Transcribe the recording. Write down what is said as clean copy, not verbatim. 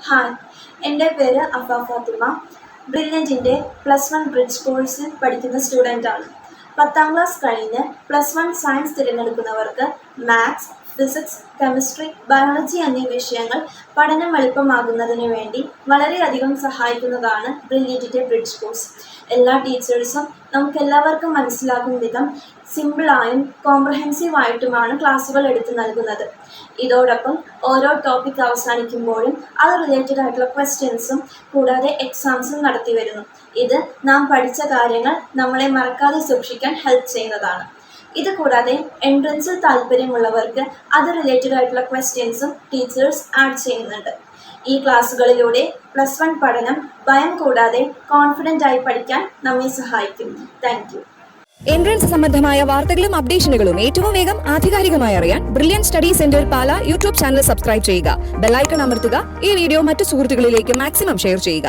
Hi, എൻ്റെ പേര് അഫ Fathima. ബ്രില്യൻറ്റിൻ്റെ +1 bridge കോഴ്സിൽ പഠിക്കുന്ന സ്റ്റുഡൻ്റാണ്. 10ാം ക്ലാസ് കഴിഞ്ഞ് +1 സയൻസ് തിരഞ്ഞെടുക്കുന്നവർക്ക് മാത്സ്, ഫിസിക്സ്, കെമിസ്ട്രി, ബയോളജി എന്നീ വിഷയങ്ങൾ പഠനം എളുപ്പമാകുന്നതിന് വേണ്ടി വളരെയധികം സഹായിക്കുന്നതാണ് ബ്രില്യൻറ്റിൻ്റെ ബ്രിഡ്ജ് കോഴ്സ്. എല്ലാ ടീച്ചേഴ്സും നമുക്കെല്ലാവർക്കും മനസ്സിലാകും വിധം സിമ്പിളായും കോംപ്രഹെൻസീവായിട്ടുമാണ് ക്ലാസ്സുകൾ എടുത്തു നൽകുന്നത്. ഇതോടൊപ്പം ഓരോ ടോപ്പിക് അവസാനിക്കുമ്പോഴും അത് റിലേറ്റഡ് ആയിട്ടുള്ള ക്വസ്റ്റ്യൻസും കൂടാതെ എക്സാംസും നടത്തി വരുന്നു. ഇത് നാം പഠിച്ച കാര്യങ്ങൾ നമ്മളെ മറക്കാതെ സൂക്ഷിക്കാൻ ഹെൽപ്പ് ചെയ്യുന്നതാണ്. ഇത് കൂടാതെ എൻട്രൻസിൽ താല്പര്യമുള്ളവർക്ക് അത് റിലേറ്റഡ് ആയിട്ടുള്ള ക്വസ്റ്റ്യൻസും ടീച്ചേഴ്സ് ആഡ് ചെയ്യുന്നുണ്ട്. ഈ ക്ലാസ്സുകളിലൂടെ +1 പഠനം ഭയം കൂടാതെ കോൺഫിഡൻ്റ് ആയി പഠിക്കാൻ നമ്മെ സഹായിക്കും. Thank you. എൻട്രൻസ് സംബന്ധമായ വാർത്തകളും അപ്ഡേഷനുകളും ഏറ്റവും വേഗം ആധികാരികമായി അറിയാൻ ബ്രില്യൻറ്റ് സ്റ്റഡി സെന്റർ പാല യൂട്യൂബ് ചാനൽ സബ്സ്ക്രൈബ് ചെയ്യുക. ബെല്ലൈക്കൺ അമർത്തുക. ഈ വീഡിയോ മറ്റു സുഹൃത്തുക്കളിലേക്ക് മാക്സിമം ഷെയർ ചെയ്യുക.